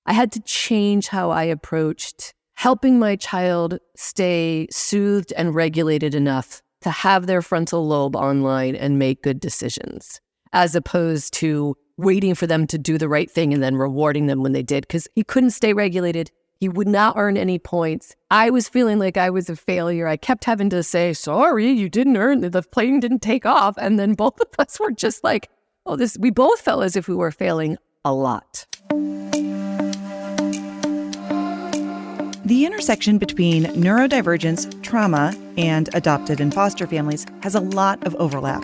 I had to change how I approached helping my child stay soothed and regulated enough to have their frontal lobe online and make good decisions, as opposed to waiting for them to do the right thing and then rewarding them when they did, because he couldn't stay regulated. He would not earn any points. I was feeling like I was a failure. I kept having to say, sorry, you didn't earn it. The plane didn't take off. And then both of us were just like, we both felt as if we were failing a lot. The intersection between neurodivergence, trauma, and adopted and foster families has a lot of overlap.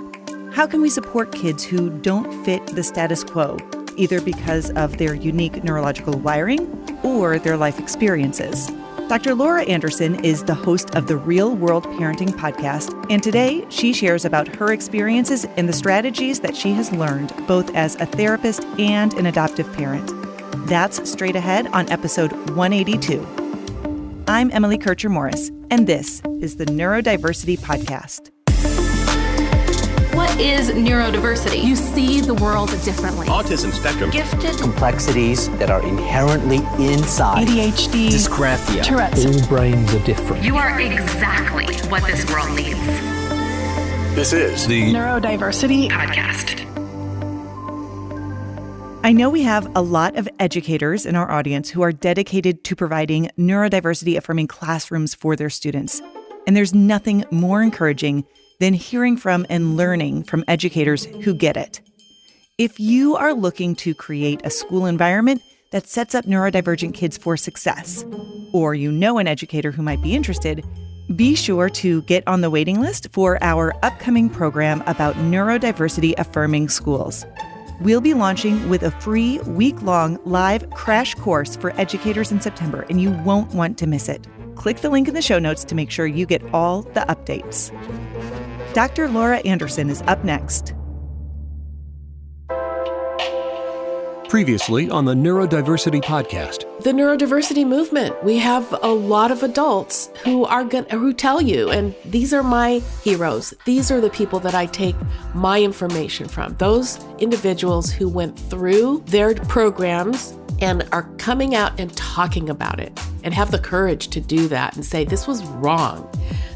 How can we support kids who don't fit the status quo, either because of their unique neurological wiring or their life experiences? Dr. Laura Anderson is the host of the Real World Parenting podcast, and today she shares about her experiences and the strategies that she has learned both as a therapist and an adoptive parent. That's straight ahead on episode 182. I'm Emily Kircher-Morris, and this is the Neurodiversity podcast. What is neurodiversity? You see the world differently. Autism spectrum. Gifted. Complexities that are inherently inside. ADHD. Dysgraphia. Tourette's. All brains are different. You are exactly what this world needs. This is the Neurodiversity podcast. I know we have a lot of educators in our audience who are dedicated to providing neurodiversity-affirming classrooms for their students. And there's nothing more encouraging than hearing from and learning from educators who get it. If you are looking to create a school environment that sets up neurodivergent kids for success, or you know an educator who might be interested, be sure to get on the waiting list for our upcoming program about neurodiversity-affirming schools. We'll be launching with a free week-long live crash course for educators in September, and you won't want to miss it. Click the link in the show notes to make sure you get all the updates. Dr. Laura Anderson is up next. Previously on the Neurodiversity podcast. The neurodiversity movement. We have a lot of adults who tell you, and these are my heroes. These are the people that I take my information from. Those individuals who went through their programs and are coming out and talking about it and have the courage to do that and say, this was wrong.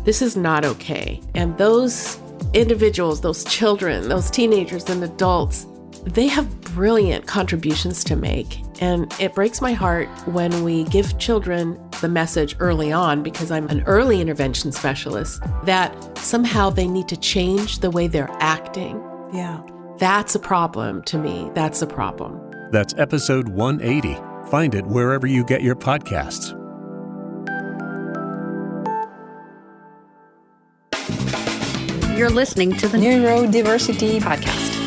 This is not okay. And those individuals, those children, those teenagers and adults, they have brilliant contributions to make. And it breaks my heart when we give children the message early on, because I'm an early intervention specialist, that somehow they need to change the way they're acting. Yeah. That's a problem to me. That's a problem. That's episode 180. Find it wherever you get your podcasts. You're listening to the Neurodiversity podcast.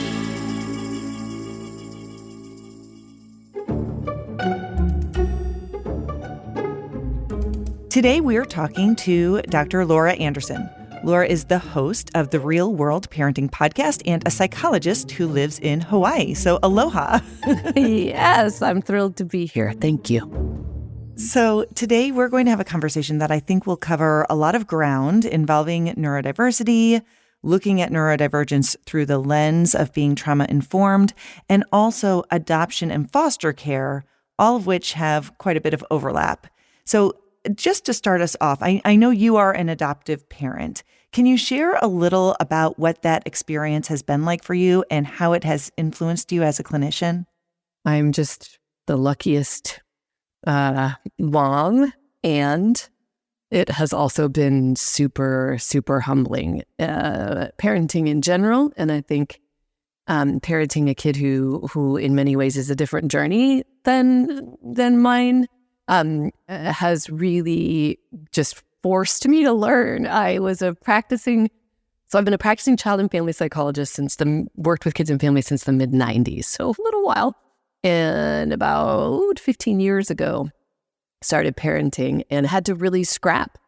Today we're talking to Dr. Laura Anderson. Laura is the host of the Real World Parenting podcast and a psychologist who lives in Hawaii. So aloha. Yes, I'm thrilled to be here. Thank you. So today we're going to have a conversation that I think will cover a lot of ground involving neurodiversity, looking at neurodivergence through the lens of being trauma-informed, and also adoption and foster care, all of which have quite a bit of overlap. So just to start us off, I know you are an adoptive parent. Can you share a little about what that experience has been like for you and how it has influenced you as a clinician? I'm just the luckiest mom, and it has also been super, super humbling. Parenting in general, and I think parenting a kid who in many ways is a different journey than mine, has really just forced me to learn. I've been a practicing child and family psychologist worked with kids and families since the mid-90s, so a little while. And about 15 years ago, started parenting and had to really scrap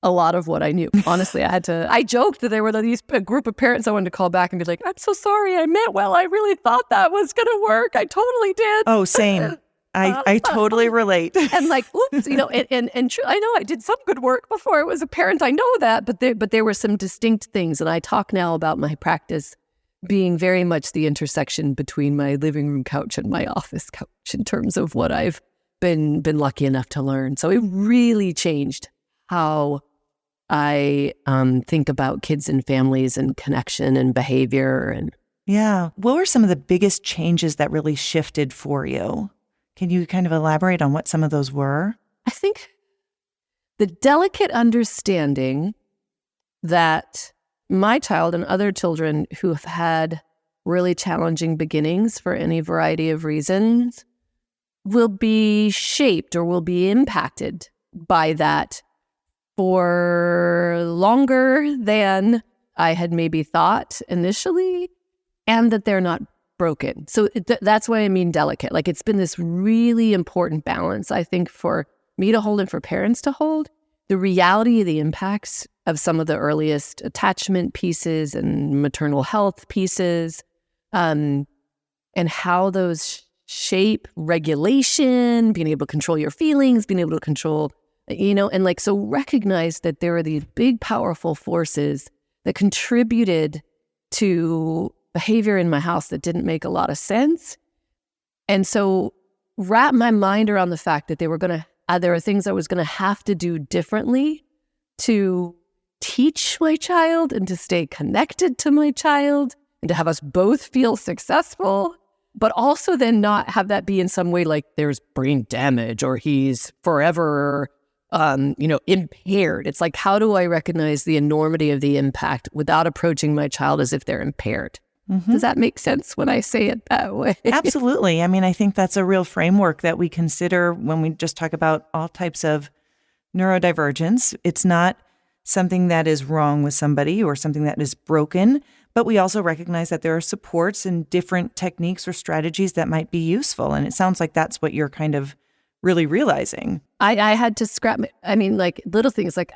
a lot of what I knew. Honestly, I joked that there were a group of parents I wanted to call back and be like, I'm so sorry, I meant well. I really thought that was going to work. I totally did. Oh, same. I totally relate. And like, oops, and true, I know I did some good work before I was a parent. I know that, but there were some distinct things. And I talk now about my practice being very much the intersection between my living room couch and my office couch in terms of what I've been lucky enough to learn. So it really changed how I think about kids and families and connection and behavior. And yeah. What were some of the biggest changes that really shifted for you? Can you kind of elaborate on what some of those were? I think the delicate understanding that my child and other children who have had really challenging beginnings for any variety of reasons will be shaped or will be impacted by that for longer than I had maybe thought initially, and that they're not broken. So that's why I mean delicate. Like, it's been this really important balance, I think, for me to hold and for parents to hold. The reality of the impacts of some of the earliest attachment pieces and maternal health pieces, and how those shape regulation, being able to control your feelings, being able to control, and like, so recognize that there are these big, powerful forces that contributed to behavior in my house that didn't make a lot of sense. And so wrap my mind around the fact that there are things I was going to have to do differently to teach my child and to stay connected to my child and to have us both feel successful, but also then not have that be in some way like there's brain damage or he's forever, impaired. It's like, how do I recognize the enormity of the impact without approaching my child as if they're impaired? Mm-hmm. Does that make sense when I say it that way? Absolutely. I mean, I think that's a real framework that we consider when we just talk about all types of neurodivergence. It's not something that is wrong with somebody or something that is broken, but we also recognize that there are supports and different techniques or strategies that might be useful. And it sounds like that's what you're kind of really realizing. I had to scrap, like little things like,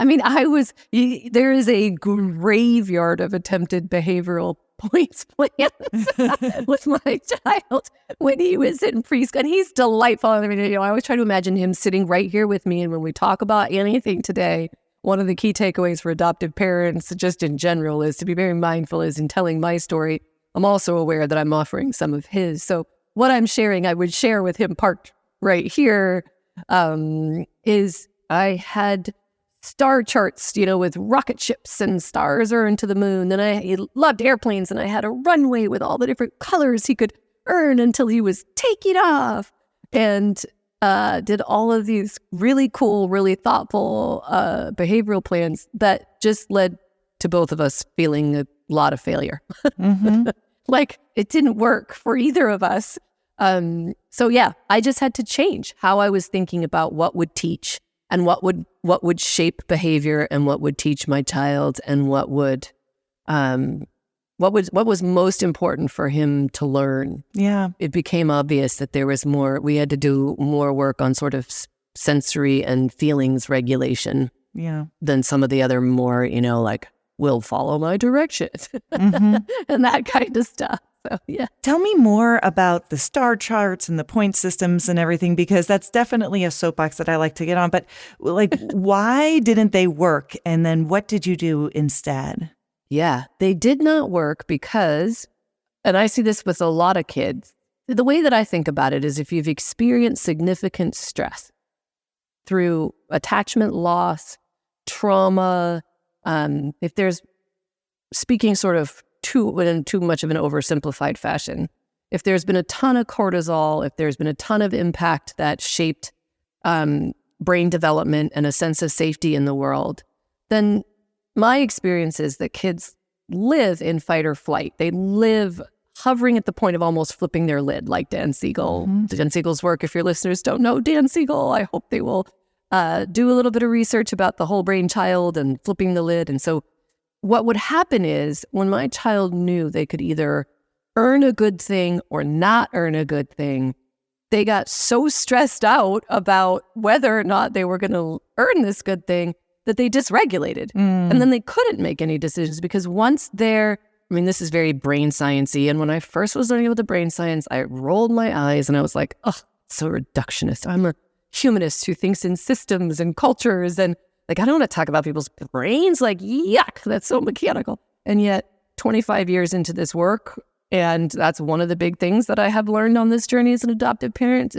there is a graveyard of attempted behavioral points plans with my child when he was in preschool. And he's delightful. I always try to imagine him sitting right here with me. And when we talk about anything today, one of the key takeaways for adoptive parents, just in general, is to be very mindful is in telling my story, I'm also aware that I'm offering some of his. So what I'm sharing, I would share with him parked right here, is I had star charts, with rocket ships and stars earned to the moon. And he loved airplanes, and I had a runway with all the different colors he could earn until he was taking off, and did all of these really cool, really thoughtful behavioral plans that just led to both of us feeling a lot of failure. Mm-hmm. Like, it didn't work for either of us. So yeah, I just had to change how I was thinking about what would teach and what would shape behavior and what would teach my child and what was most important for him to learn. Yeah. It became obvious that there was more, we had to do more work on sort of sensory and feelings regulation than some of the other more, like, will follow my directions mm-hmm. and that kind of stuff. So, yeah. Tell me more about the star charts and the point systems and everything, because that's definitely a soapbox that I like to get on. But like, why didn't they work? And then what did you do instead? Yeah, they did not work because, and I see this with a lot of kids, the way that I think about it is if you've experienced significant stress through attachment loss, trauma, if there's, speaking sort of in too much of an oversimplified fashion, if there's been a ton of cortisol, if there's been a ton of impact that shaped brain development and a sense of safety in the world, then my experience is that kids live in fight or flight. They live hovering at the point of almost flipping their lid, like Dan Siegel. Mm-hmm. Dan Siegel's work, if your listeners don't know Dan Siegel, I hope they will do a little bit of research about the whole brain child and flipping the lid. And so what would happen is when my child knew they could either earn a good thing or not earn a good thing, they got so stressed out about whether or not they were going to earn this good thing that they dysregulated. And then they couldn't make any decisions because once they're, this is very brain sciencey. And when I first was learning about the brain science, I rolled my eyes and I was like, oh, so reductionist. I'm a humanist who thinks in systems and cultures and like, I don't want to talk about people's brains. Like, yuck, that's so mechanical. And yet 25 years into this work, And that's one of the big things that I have learned on this journey as an adoptive parent.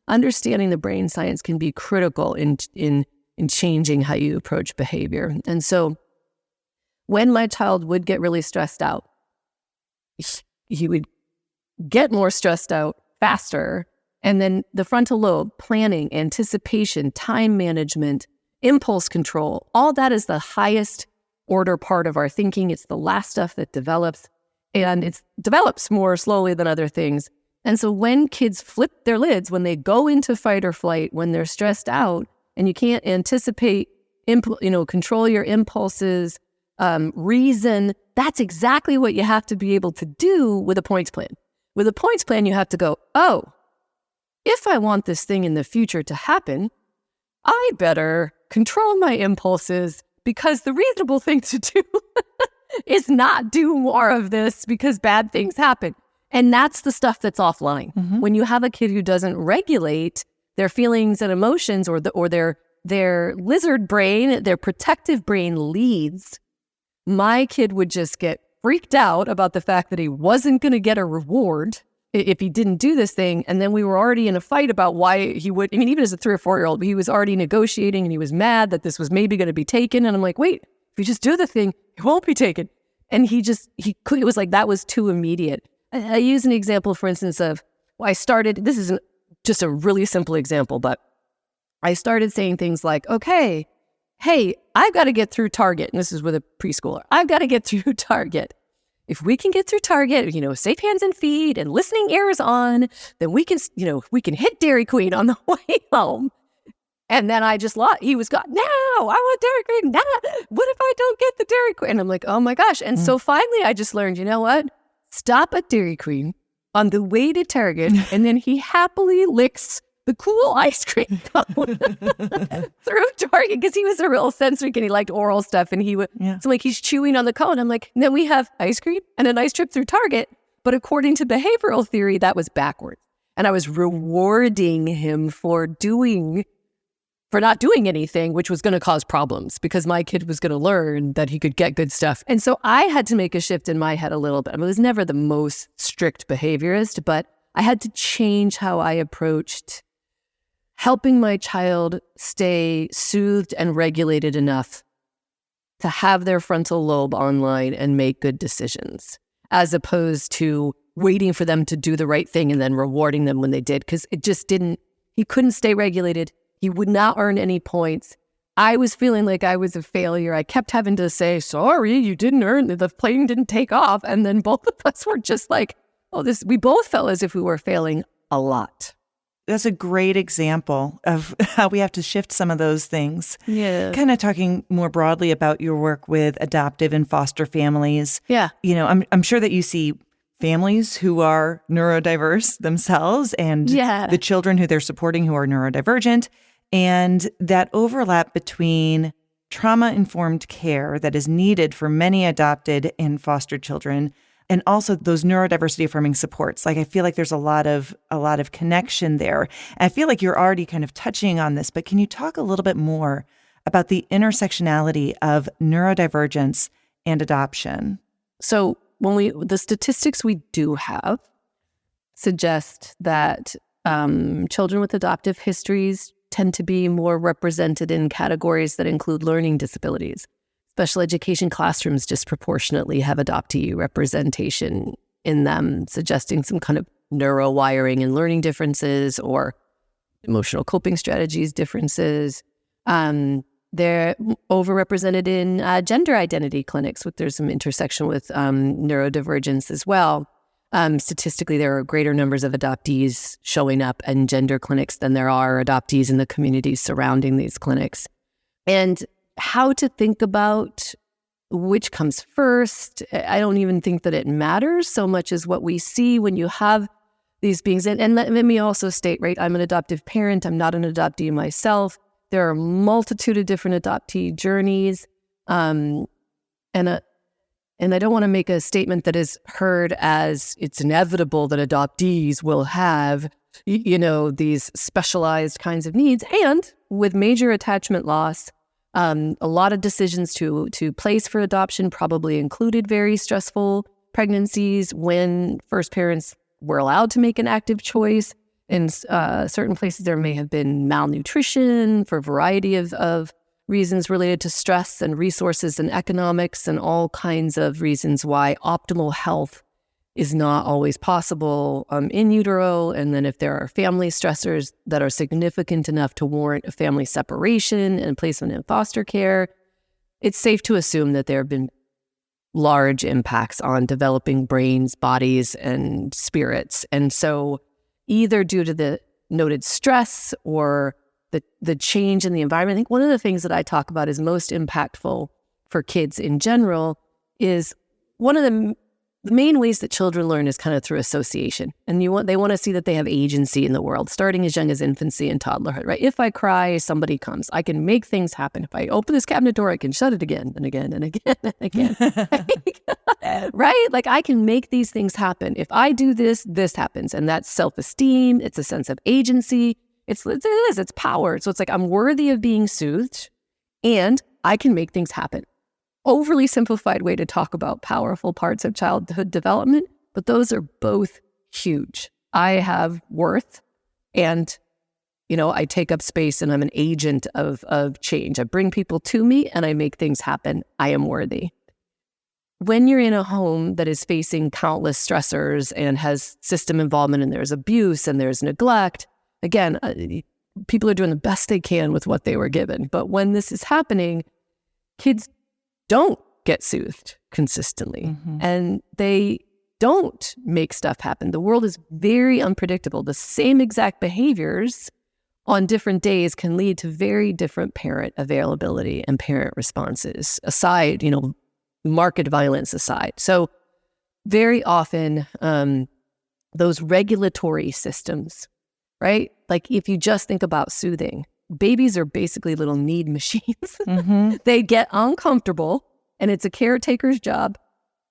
Understanding the brain science can be critical in changing how you approach behavior. And so when my child would get really stressed out, he would get more stressed out faster. And then the frontal lobe, planning, anticipation, time management, impulse control, all that is the highest order part of our thinking. It's the last stuff that develops, and it develops more slowly than other things. And so when kids flip their lids, when they go into fight or flight, when they're stressed out and you can't anticipate, control your impulses, reason, that's exactly what you have to be able to do with a points plan. With a points plan, you have to go, oh, if I want this thing in the future to happen, I better control my impulses, because the reasonable thing to do is not do more of this because bad things happen. And that's the stuff that's offline. Mm-hmm. When you have a kid who doesn't regulate their feelings and emotions, or their lizard brain, their protective brain leads, my kid would just get freaked out about the fact that he wasn't going to get a reward if he didn't do this thing. And then we were already in a fight about why he would. I mean, even as a 3 or 4 year old, he was already negotiating and he was mad that this was maybe going to be taken. And I'm like, wait, if you just do the thing, it won't be taken. And it was like, that was too immediate. I use an example, for instance, of, this is just a really simple example, but I started saying things like, okay, hey, I've got to get through Target. And this is with a preschooler. I've got to get through Target. If we can get through Target, safe hands and feet and listening ears on, then we can hit Dairy Queen on the way home. And then he was gone. No, I want Dairy Queen. Nah, what if I don't get the Dairy Queen? And I'm like, oh my gosh. And so finally I just learned, you know what? Stop at Dairy Queen on the way to Target, and then he happily licks the cool ice cream cone through Target, because he was a real sensory kid. He liked oral stuff, and so like he's chewing on the cone. I'm like, then we have ice cream and a nice trip through Target. But according to behavioral theory, that was backwards. And I was rewarding him for not doing anything, which was going to cause problems, because my kid was going to learn that he could get good stuff. And so I had to make a shift in my head a little bit. I was never the most strict behaviorist, but I had to change how I approached helping my child stay soothed and regulated enough to have their frontal lobe online and make good decisions, as opposed to waiting for them to do the right thing and then rewarding them when they did, because he couldn't stay regulated. He would not earn any points. I was feeling like I was a failure. I kept having to say, sorry, you didn't earn, the plane didn't take off. And then both of us were just like, we both felt as if we were failing a lot. That's a great example of how we have to shift some of those things. Yeah. Kind of talking more broadly about your work with adoptive and foster families. Yeah. I'm sure that you see families who are neurodiverse themselves, and the children who they're supporting who are neurodivergent, and that overlap between trauma-informed care that is needed for many adopted and foster children, and also those neurodiversity affirming supports. Like, I feel like there's a lot of connection there. And I feel like you're already kind of touching on this, but can you talk a little bit more about the intersectionality of neurodivergence and adoption? So the statistics we do have suggest that children with adoptive histories tend to be more represented in categories that include learning disabilities. Special education classrooms disproportionately have adoptee representation in them, suggesting some kind of neurowiring and learning differences or emotional coping strategies differences. They're overrepresented in gender identity clinics, there's some intersection with neurodivergence as well. Statistically, there are greater numbers of adoptees showing up in gender clinics than there are adoptees in the communities surrounding these clinics. And how to think about which comes first, I don't even think that it matters so much as what we see when you have these beings. And let me also state, right, I'm an adoptive parent. I'm not an adoptee myself. There are a multitude of different adoptee journeys. And I don't want to make a statement that is heard as it's inevitable that adoptees will have, these specialized kinds of needs. And with major attachment loss, a lot of decisions to place for adoption probably included very stressful pregnancies when first parents were allowed to make an active choice. In certain places, there may have been malnutrition for a variety of reasons related to stress and resources and economics and all kinds of reasons why optimal health is not always possible in utero. And then if there are family stressors that are significant enough to warrant a family separation and placement in foster care, it's safe to assume that there have been large impacts on developing brains, bodies, and spirits. And so either due to the noted stress or the change in the environment, I think one of the things that I talk about is most impactful for kids in general is one of the main ways that children learn is kind of through association. And they want to see that they have agency in the world, starting as young as infancy and toddlerhood, right? If I cry, somebody comes. I can make things happen. If I open this cabinet door, I can shut it again and again and again and again. Right? Like I can make these things happen. If I do this, this happens. And that's self-esteem. It's a sense of agency. It's power. So it's like I'm worthy of being soothed and I can make things happen. Overly simplified way to talk about powerful parts of childhood development, but those are both huge. I have worth and, I take up space and I'm an agent of change. I bring people to me and I make things happen. I am worthy. When you're in a home that is facing countless stressors and has system involvement and there's abuse and there's neglect, again, people are doing the best they can with what they were given. But when this is happening, kids don't get soothed consistently and they don't make stuff happen. The world is very unpredictable. The same exact behaviors on different days can lead to very different parent availability and parent responses aside, marked violence aside. So very often those regulatory systems, right? Like if you just think about soothing, babies are basically little need machines. They get uncomfortable and it's a caretaker's job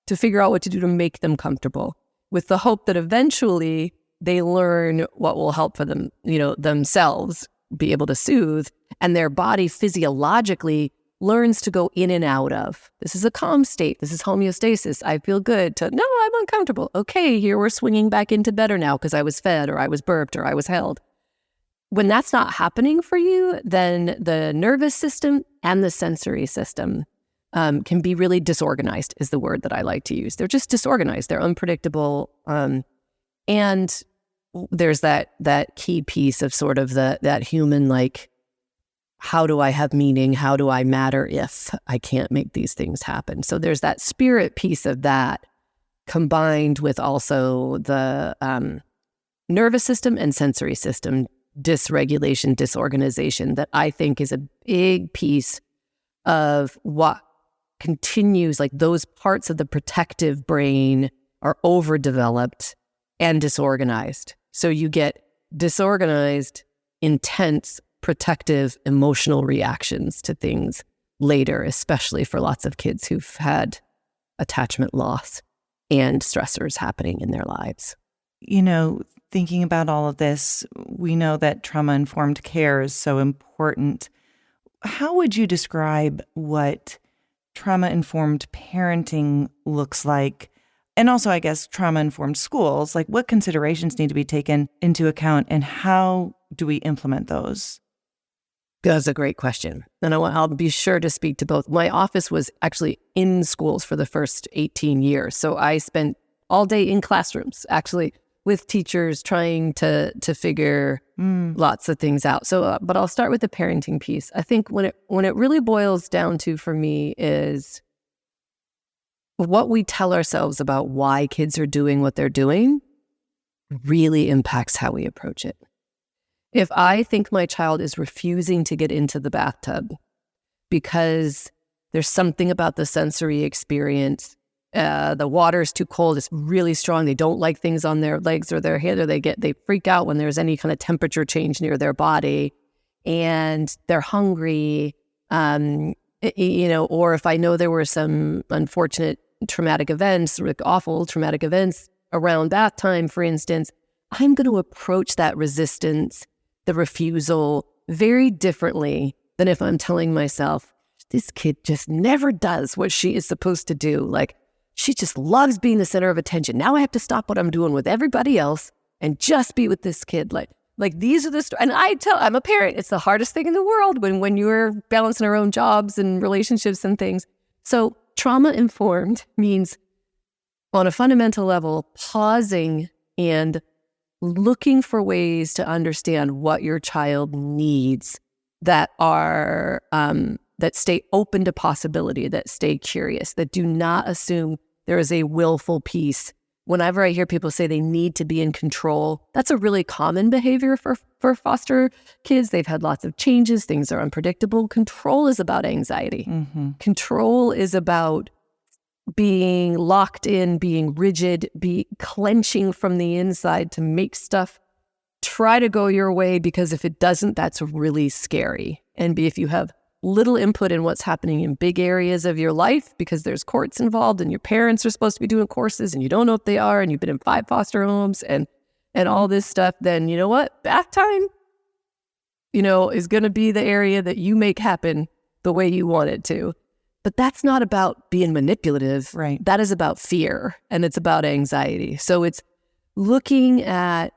to figure out what to do to make them comfortable with the hope that eventually they learn what will help for them, themselves be able to soothe and their body physiologically learns to go in and out of. This is a calm state. This is homeostasis. I feel good to, no, I'm uncomfortable. Okay, here we're swinging back into better now because I was fed or I was burped or I was held. When that's not happening for you, then the nervous system and the sensory system can be really disorganized is the word that I like to use. They're just disorganized. They're unpredictable. And there's that key piece of sort of that human, like, how do I have meaning? How do I matter if I can't make these things happen? So there's that spirit piece of that combined with also the nervous system and sensory system dysregulation, disorganization that I think is a big piece of what continues, like those parts of the protective brain are overdeveloped and disorganized. So you get disorganized, intense, protective, emotional reactions to things later, especially for lots of kids who've had attachment loss and stressors happening in their lives. Thinking about all of this, we know that trauma-informed care is so important. How would you describe what trauma-informed parenting looks like? And also, I guess, trauma-informed schools, like what considerations need to be taken into account and how do we implement those? That's a great question. And I'll be sure to speak to both. My office was actually in schools for the first 18 years. So I spent all day in classrooms, actually, with teachers trying to figure lots of things out. So, but I'll start with the parenting piece. I think when it really boils down to, for me, is what we tell ourselves about why kids are doing what they're doing really impacts how we approach it. If I think my child is refusing to get into the bathtub because there's something about the sensory experience, the water is too cold, it's really strong, they don't like things on their legs or their head, or they freak out when there's any kind of temperature change near their body, and they're hungry, or if I know there were some unfortunate traumatic events, like awful traumatic events around bath time, for instance, I'm going to approach that resistance, the refusal, very differently than if I'm telling myself, this kid just never does what she is supposed to do. Like, she just loves being the center of attention. Now I have to stop what I'm doing with everybody else and just be with this kid. Like these are the and I'm a parent. It's the hardest thing in the world when you're balancing our own jobs and relationships and things. So trauma informed means on a fundamental level, pausing and looking for ways to understand what your child needs that are that stay open to possibility, that stay curious, that do not assume there is a willful piece. Whenever I hear people say they need to be in control, that's a really common behavior for foster kids. They've had lots of changes. Things are unpredictable. Control is about anxiety. Mm-hmm. Control is about being locked in, being rigid, clenching from the inside to make stuff try to go your way, because if it doesn't, that's really scary. And if you have little input in what's happening in big areas of your life because there's courts involved and your parents are supposed to be doing courses and you don't know if they are and you've been in 5 foster homes and all this stuff, then you know what? Bath time, is going to be the area that you make happen the way you want it to. But that's not about being manipulative. Right. That is about fear and it's about anxiety. So it's looking at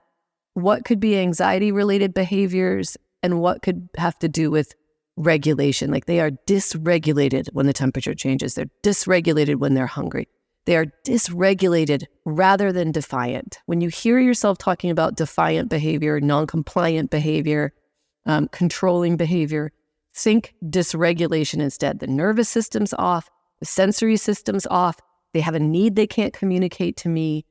what could be anxiety-related behaviors and what could have to do with regulation. Like they are dysregulated when the temperature changes. They're dysregulated when they're hungry. They are dysregulated rather than defiant. When you hear yourself talking about defiant behavior, non-compliant behavior, controlling behavior, think dysregulation instead. The nervous system's off, the sensory system's off. They have a need they can't communicate to me.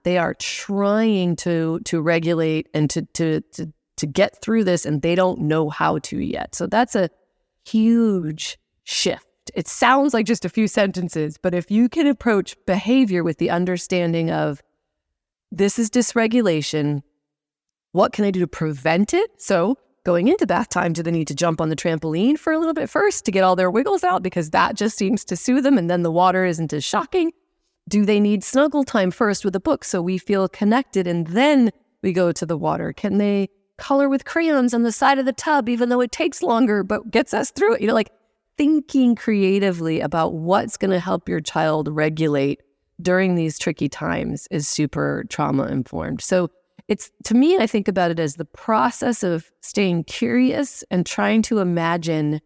They are trying to regulate and to get through this, and they don't know how to yet. So that's a huge shift. It sounds like just a few sentences, but if you can approach behavior with the understanding of this is dysregulation, what can I do to prevent it? So going into bath time, do they need to jump on the trampoline for a little bit first to get all their wiggles out because that just seems to soothe them and then the water isn't as shocking? Do they need snuggle time first with a book so we feel connected and then we go to the water? Can they color with crayons on the side of the tub even though it takes longer but gets us through it? Like thinking creatively about what's going to help your child regulate during these tricky times is super trauma informed. So it's, to me, I think about it as the process of staying curious and trying to imagine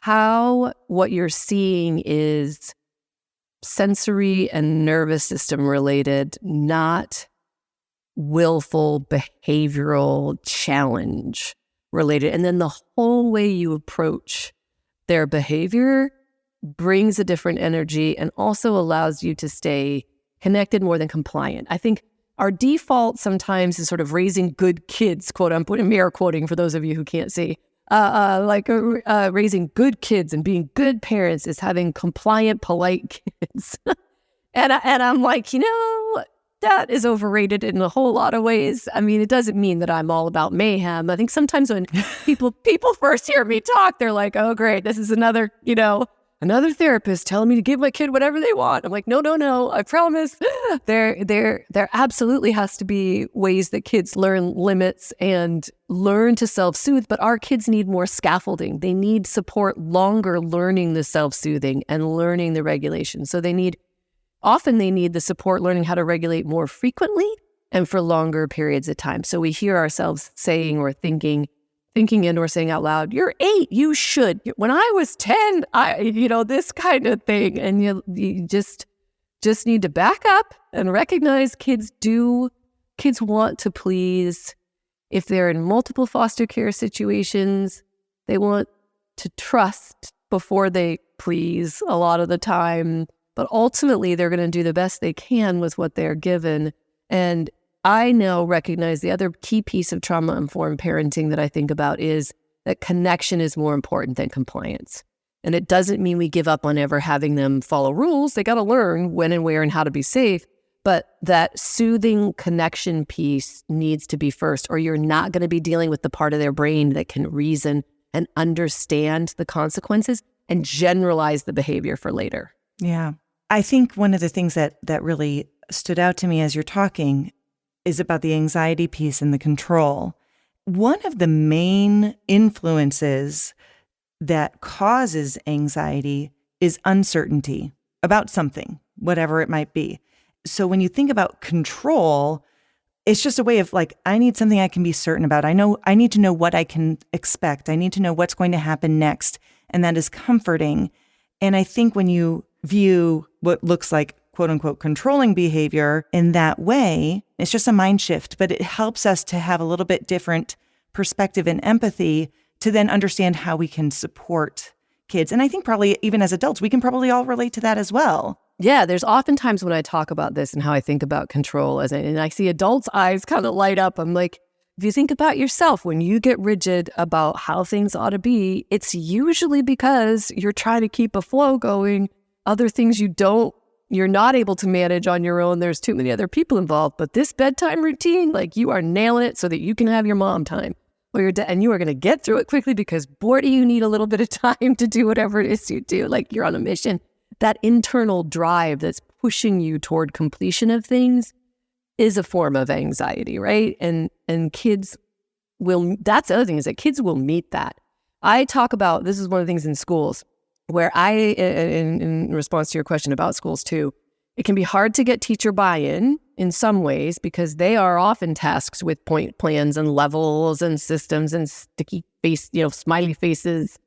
how what you're seeing is sensory and nervous system related, not willful behavioral challenge related. And then the whole way you approach their behavior brings a different energy and also allows you to stay connected more than compliant. I think our default sometimes is sort of raising good kids, quote unquote, I'm air quoting for those of you who can't see, raising good kids and being good parents is having compliant, polite kids. and I'm like, that is overrated in a whole lot of ways. I mean, it doesn't mean that I'm all about mayhem. I think sometimes when people first hear me talk, they're like, oh, great, this is another therapist telling me to give my kid whatever they want. I'm like, no, I promise. There absolutely has to be ways that kids learn limits and learn to self-soothe, but our kids need more scaffolding. They need support longer learning the self-soothing and learning the regulation. So often they need the support learning how to regulate more frequently and for longer periods of time. So we hear ourselves saying or thinking and or saying out loud, you're 8, you should. When I was 10, this kind of thing. And you just need to back up and recognize kids want to please. If they're in multiple foster care situations, they want to trust before they please a lot of the time. But ultimately, they're going to do the best they can with what they're given. And I now recognize the other key piece of trauma-informed parenting that I think about is that connection is more important than compliance. And it doesn't mean we give up on ever having them follow rules. They got to learn when and where and how to be safe. But that soothing connection piece needs to be first, or you're not going to be dealing with the part of their brain that can reason and understand the consequences and generalize the behavior for later. Yeah. I think one of the things that really stood out to me as you're talking is about the anxiety piece and the control. One of the main influences that causes anxiety is uncertainty about something. whatever it might be. So when you think about control, it's just a way of like, I need something I can be certain about. I need to know what I can expect. I need to know what's going to happen next. And that is comforting. And I think when you view what looks like quote unquote controlling behavior in that way, it's just a mind shift, but it helps us to have a little bit different perspective and empathy to then understand how we can support kids. And I think probably even as adults, we can probably all relate to that as well. Yeah, there's often times when I talk about this and how I think about control and I see adults' eyes kind of light up. I'm like, if you think about yourself, when you get rigid about how things ought to be, it's usually because you're trying to keep a flow going. Other things you're not able to manage on your own. There's too many other people involved. But this bedtime routine, like you are nailing it so that you can have your mom time. And you are going to get through it quickly because boy, do you need a little bit of time to do whatever it is you do. Like you're on a mission. That internal drive that's pushing you toward completion of things is a form of anxiety, right? And kids will, that's the other thing is that kids will meet that. I talk about, this is one of the things in schools where in response to your question about schools too, it can be hard to get teacher buy-in in some ways because they are often tasked with point plans and levels and systems and sticky face, smiley faces.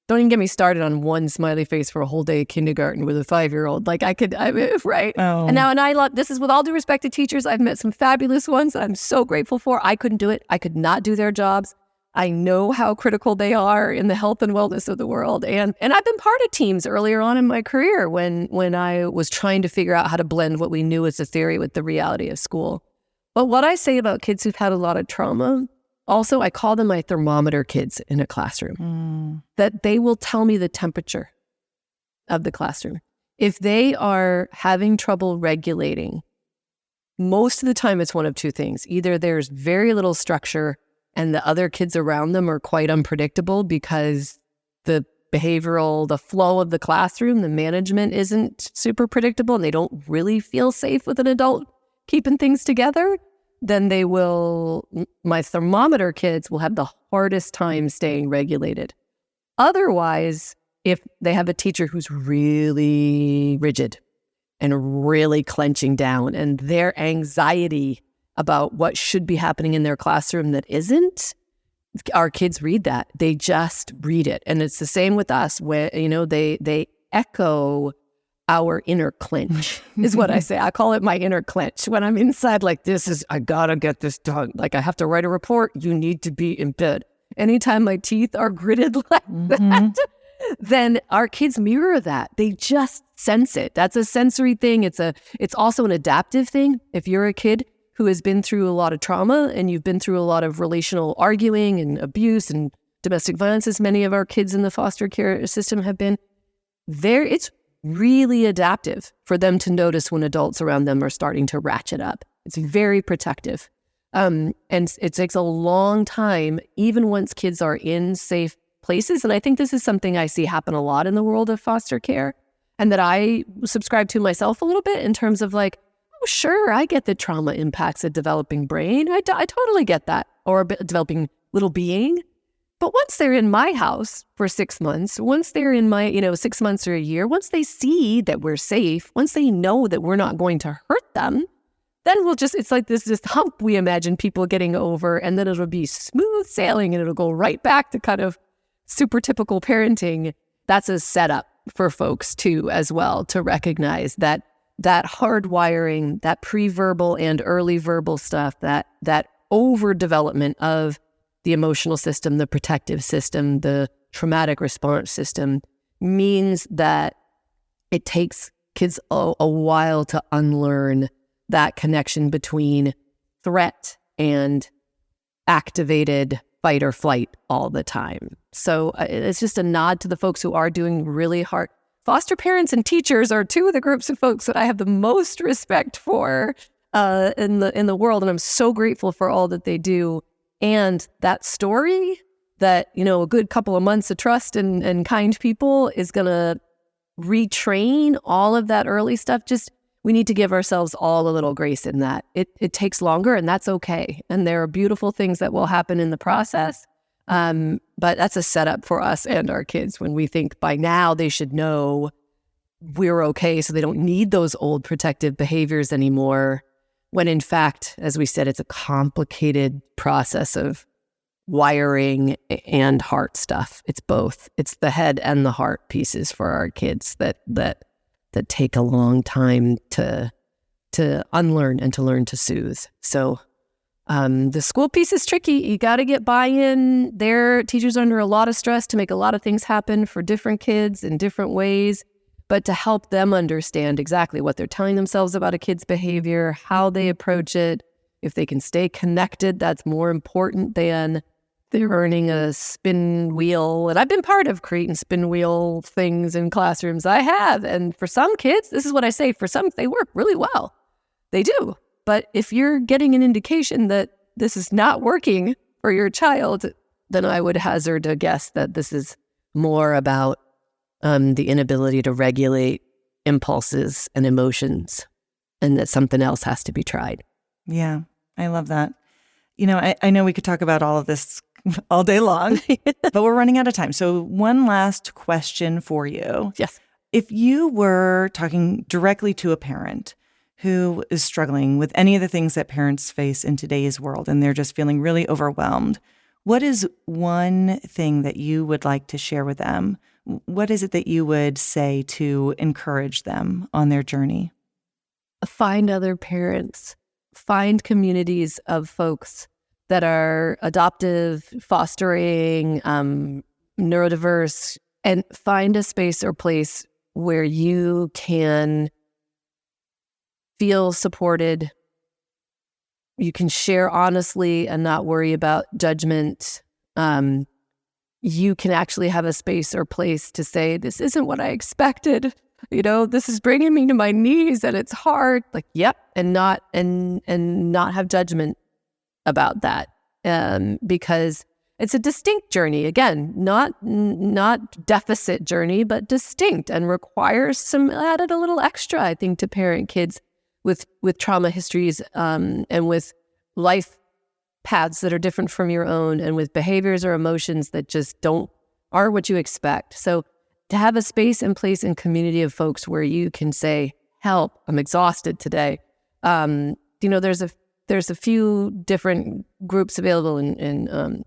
Don't even get me started on one smiley face for a whole day of kindergarten with a 5-year-old. Like right? Oh. And I love, this is with all due respect to teachers. I've met some fabulous ones that I'm so grateful for. I couldn't do it. I could not do their jobs. I know how critical they are in the health and wellness of the world. And I've been part of teams earlier on in my career when I was trying to figure out how to blend what we knew as a theory with the reality of school. But what I say about kids who've had a lot of trauma, also, I call them my thermometer kids in a classroom, that they will tell me the temperature of the classroom. If they are having trouble regulating, most of the time it's one of two things. Either there's very little structure and the other kids around them are quite unpredictable because the flow of the classroom, the management isn't super predictable and they don't really feel safe with an adult keeping things together. Then my thermometer kids will have the hardest time staying regulated. Otherwise, if they have a teacher who's really rigid and really clenching down and their anxiety about what should be happening in their classroom that isn't, our kids read that. They just read it. And it's the same with us where, they echo our inner clench is what I say. I call it my inner clench. When I'm inside like I gotta get this done. Like I have to write a report. You need to be in bed. Anytime my teeth are gritted like that, then our kids mirror that. They just sense it. That's a sensory thing. It's also an adaptive thing. If you're a kid who has been through a lot of trauma and you've been through a lot of relational arguing and abuse and domestic violence, as many of our kids in the foster care system have been, it's really adaptive for them to notice when adults around them are starting to ratchet up. It's very protective. And it takes a long time, even once kids are in safe places. And I think this is something I see happen a lot in the world of foster care and that I subscribe to myself a little bit in terms of like, oh, sure, I get that trauma impacts a developing brain. I totally get that. Or a developing little being. But once they're in my house for 6 months, once they're in my, 6 months or a year, once they see that we're safe, once they know that we're not going to hurt them, then it's like this hump we imagine people getting over, and then it'll be smooth sailing and it'll go right back to kind of super typical parenting. That's a setup for folks too, as well, to recognize that hardwiring, that pre-verbal and early verbal stuff, that overdevelopment of the emotional system, the protective system, the traumatic response system means that it takes kids a while to unlearn that connection between threat and activated fight or flight all the time. So it's just a nod to the folks who are doing really hard. Foster parents and teachers are two of the groups of folks that I have the most respect for in the world, and I'm so grateful for all that they do. And that story that, a good couple of months of trust and kind people is going to retrain all of that early stuff. Just, we need to give ourselves all a little grace in that. It takes longer, and that's okay. And there are beautiful things that will happen in the process. But that's a setup for us and our kids when we think by now they should know we're okay, so they don't need those old protective behaviors anymore, when in fact, as we said, it's a complicated process of wiring and heart stuff. It's both. It's the head and the heart pieces for our kids that take a long time to unlearn and to learn to soothe. So the school piece is tricky. You got to get buy-in. Their teachers are under a lot of stress to make a lot of things happen for different kids in different ways, but to help them understand exactly what they're telling themselves about a kid's behavior, how they approach it, if they can stay connected, that's more important than they're earning a spin wheel. And I've been part of creating spin wheel things in classrooms. I have. And for some kids, this is what I say, for some, they work really well. They do. But if you're getting an indication that this is not working for your child, then I would hazard a guess that this is more about the inability to regulate impulses and emotions, and that something else has to be tried. Yeah, I love that. I know we could talk about all of this all day long, but we're running out of time. So one last question for you. Yes. If you were talking directly to a parent who is struggling with any of the things that parents face in today's world, and they're just feeling really overwhelmed, what is one thing that you would like to share with them? What is it that you would say to encourage them on their journey? Find other parents. Find communities of folks that are adoptive, fostering, neurodiverse, and find a space or place where you can feel supported. You can share honestly and not worry about judgment. You can actually have a space or place to say, this isn't what I expected. This is bringing me to my knees and it's hard. Like, yep. And not have judgment about that. Because it's a distinct journey. Again, not deficit journey, but distinct, and requires some added a little extra, I think, to parent kids with trauma histories, and with life paths that are different from your own, and with behaviors or emotions that just aren't what you expect. So to have a space and place and community of folks where you can say, help, I'm exhausted today. There's a few different groups available in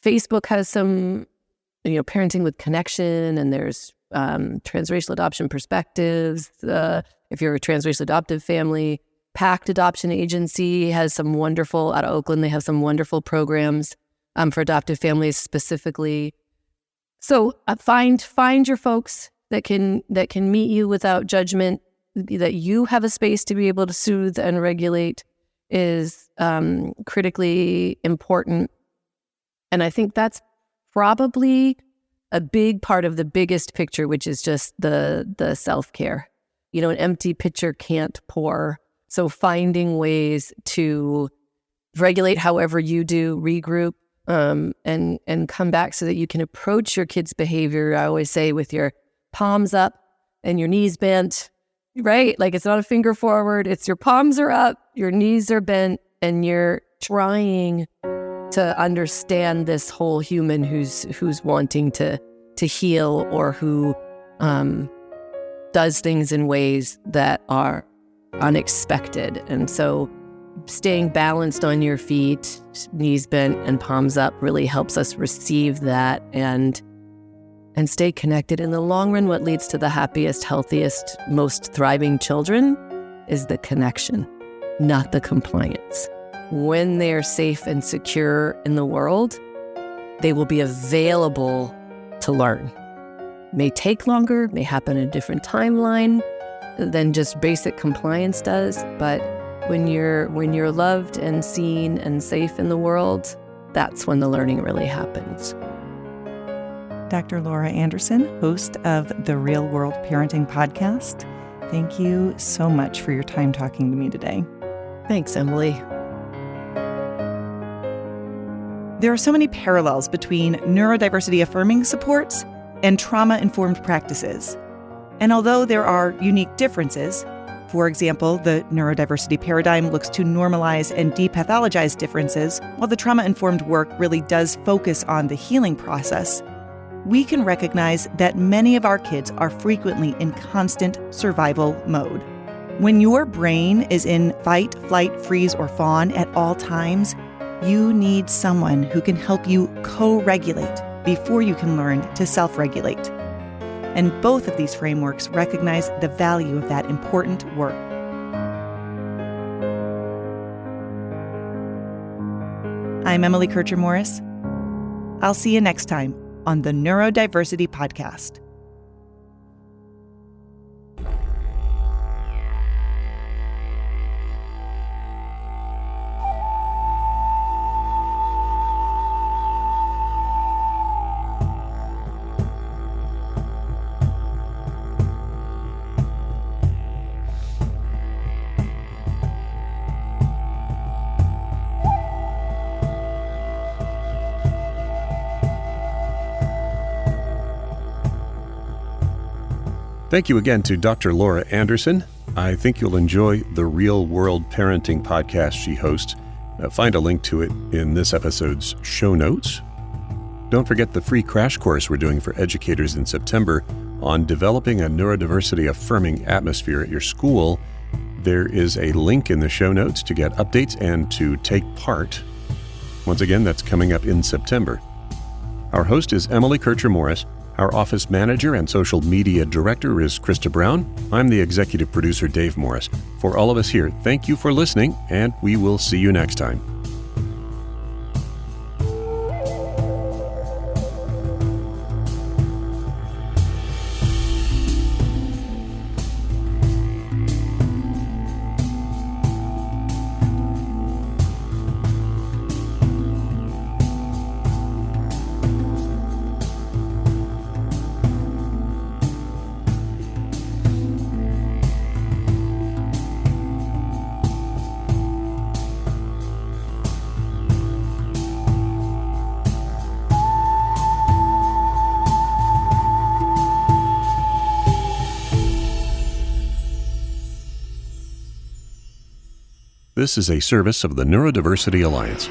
Facebook has some, Parenting with Connection, and there's transracial adoption perspectives. If you're a transracial adoptive family, Pact Adoption Agency has some wonderful, out of Oakland, they have some wonderful programs for adoptive families specifically. So find your folks that can meet you without judgment, that you have a space to be able to soothe and regulate is critically important. And I think that's probably a big part of the biggest picture, which is just the self-care. An empty pitcher can't pour. So finding ways to regulate however you do, regroup, and come back so that you can approach your kid's behavior, I always say, with your palms up and your knees bent, right? Like, it's not a finger forward, it's your palms are up, your knees are bent, and you're trying to understand this whole human who's wanting to heal, or who does things in ways that are unexpected. And so staying balanced on your feet, knees bent and palms up, really helps us receive that and stay connected. In the long run, what leads to the happiest, healthiest, most thriving children is the connection, not the compliance. When they're safe and secure in the world, they will be available to learn. May take longer, may happen in a different timeline than just basic compliance does, but when you're loved and seen and safe in the world, that's when the learning really happens. Dr. Laura Anderson, host of the Real World Parenting Podcast, thank you so much for your time talking to me today. Thanks, Emily. There are so many parallels between neurodiversity affirming supports and trauma-informed practices. And although there are unique differences, for example, the neurodiversity paradigm looks to normalize and depathologize differences, while the trauma-informed work really does focus on the healing process, we can recognize that many of our kids are frequently in constant survival mode. When your brain is in fight, flight, freeze, or fawn at all times, you need someone who can help you co-regulate before you can learn to self-regulate. And both of these frameworks recognize the value of that important work. I'm Emily Kircher-Morris. I'll see you next time on the Neurodiversity Podcast. Thank you again to Dr. Laura Anderson. I think you'll enjoy the Real World Parenting podcast she hosts. Find a link to it in this episode's show notes. Don't forget the free crash course we're doing for educators in September on developing a neurodiversity affirming atmosphere at your school. There is a link in the show notes to get updates and to take part. Once again, that's coming up in September. Our host is Emily Kircher-Morris. Our office manager and social media director is Krista Brown. I'm the executive producer, Dave Morris. For all of us here, thank you for listening, and we will see you next time. This is a service of the Neurodiversity Alliance.